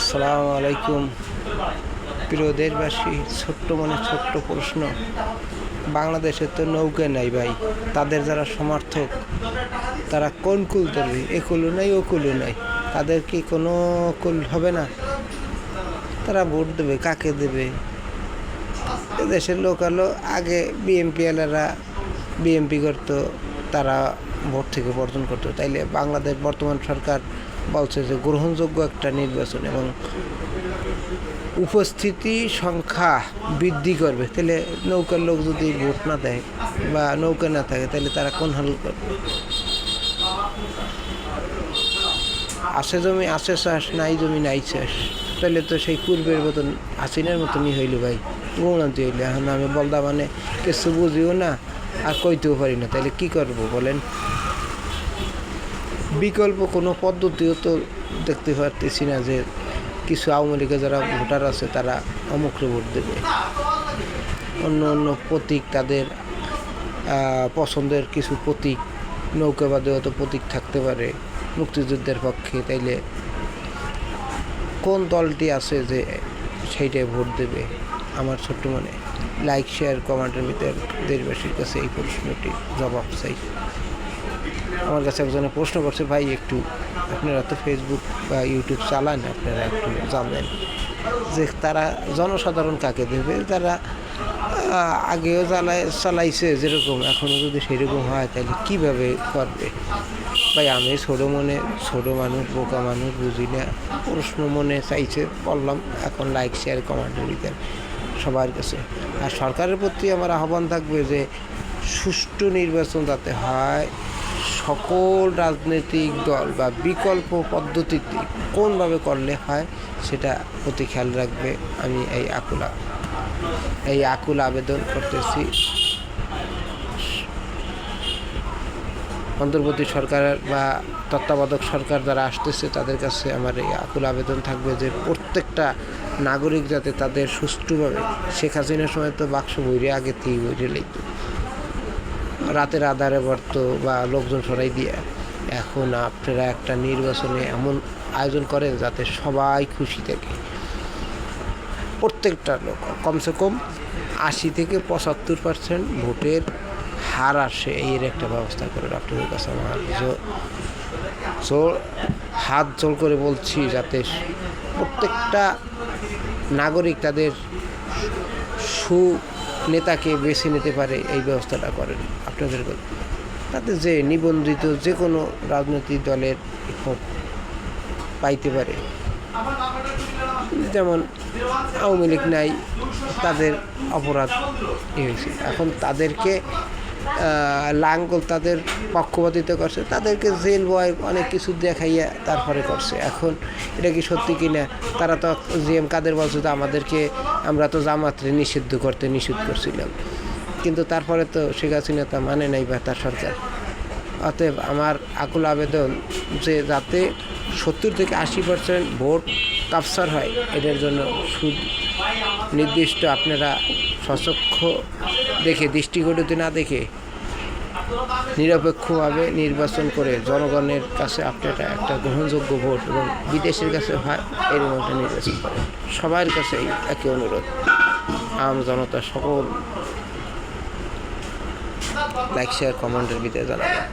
আসসালামু আলাইকুম প্রিয় দেশবাসী। ছোট্ট ছোট্ট প্রশ্ন, বাংলাদেশে তো নৌকা নাই ভাই, তাদের যারা সমর্থক তারা কোন কুল ধরবে? এ কুলও নাই ও কুলও নাই, তাদের কি কোনো কুল হবে না? তারা ভোট দেবে কাকে দেবে? দেশের লোক হলো আগে বিএমপি এলারা বিএমপি করতো, তারা ভোট থেকে বর্জন করতো। তাইলে বাংলাদেশ বর্তমান সরকার বলছে যে গ্রহণযোগ্য একটা নির্বাচন এবং উপস্থিতি সংখ্যা বৃদ্ধি করবে। তাহলে নৌকার লোক যদি ভোট না দেয় বা নৌকা না থাকে, তাহলে তারা কোন হাল করবে? আসে জমি আসে চাষ, নাই জমি নাই চাষ, তাহলে তো সেই পূর্বের মতন হাসিনার মতনই হইল ভাই, গৌরান্তি হইলে। এখন আমি বলদা মানে কিছু বুঝিও না আর কইতেও পারি না, তাহলে কি করব বলেন? বিকল্প কোনো পদ্ধতিও তো দেখতে পারতেছি না যে কিছু আওয়ামী লীগের যারা ভোটার আছে তারা অমুকরে ভোট দেবে, অন্য অন্য প্রতীক তাদের পছন্দের কিছু প্রতীক, নৌকাবাদেও তো প্রতীক থাকতে পারে মুক্তিযুদ্ধের পক্ষে। তাইলে কোন দলটি আছে যে সেইটাই ভোট দেবে? আমার ছোট্ট লাইক শেয়ার কমেন্টের ভিতরে দেশবাসীর কাছে এই প্রশ্নটি জবাব চাই। আমার কাছে একজনে প্রশ্ন করছে, ভাই একটু আপনারা তো ফেসবুক বা ইউটিউব চালান, আপনারা একটু জানেন যে তারা জনসাধারণ কাকে দেবে? তারা আগেও চালাইছে যেরকম, এখনও যদি সেরকম হয় তাহলে কীভাবে করবে? ভাই আমি ছোটো মানুষ, বোকা মানুষ, বুঝি না, প্রশ্ন মনে চাইছে বললাম। এখন লাইক শেয়ার কমেন্টের ভিতরে সবার কাছে। আর সরকারের প্রতি আমার আহ্বান থাকবে যে সুষ্ঠু নির্বাচন যাতে হয়, সকল রাজনৈতিক দল বা বিকল্প পদ্ধতিতে কোনভাবে করলে হয় সেটা প্রতি খেয়াল রাখবে। আমি এই আকুল আবেদন করতেছি। অন্তর্বর্তী সরকার বা তত্ত্বাবধায়ক সরকার যারা আসতেছে তাদের কাছে আমার এই আকুল আবেদন থাকবে যে প্রত্যেকটা নাগরিক যাতে তাদের সুষ্ঠুভাবে, শেখ হাসিনার সময় তো বাক্স বইরে আগে থেকে বইরে লিখত, রাতের আধারে বর্ত বা লোকজন সরাই দিয়ে। এখন আপনারা একটা নির্বাচনে এমন আয়োজন করেন যাতে সবাই খুশি থাকে, প্রত্যেকটা লোক কমসে কম 80 থেকে 75% ভোটের হার আসে, এর একটা ব্যবস্থা করেন। আপনাদের কাছে আমার হাত জোর করে বলছি, যাতে প্রত্যেকটা নাগরিক তাদের নেতাকে বেছে নিতে পারে, এই ব্যবস্থাটা করেন আপনাদের। তাতে যে নিবন্ধিত যে কোনো রাজনৈতিক দলের পাইতে পারে, যেমন আওয়ামী লীগ নাই, তাদের অপরাধ হয়েছে, এখন তাদেরকে লাঙ্গল তাদের পক্ষপাতিত্ব করছে, তাদেরকে জেল বয় অনেক কিছু দেখাইয়া তারপরে করছে। এখন এটা কি সত্যি কিনা? তারা তো জিএম কাদের বলছে যে আমরা তো জামাতরে নিষিদ্ধ করছিলাম, কিন্তু তারপরে তো শেখ হাসিনা তা মানে নাই বা তার সরকার। অতএব আমার আকুল আবেদন যে যাতে 70 থেকে 80% ভোট কাপসার হয়, এটার জন্য নির্দিষ্ট আপনারা সচক্ষ দেখে, দৃষ্টিকটুতে না দেখে নিরপেক্ষভাবে নির্বাচন করে জনগণের কাছে আপনারা একটা গ্রহণযোগ্য ভোট এবং বিদেশের কাছে হয় এরকম একটা নির্বাচন করেন। সবার কাছে একই অনুরোধ, আম জনতা সকল লাইক শেয়ার কমেন্টের ভিতরে জানাবেন।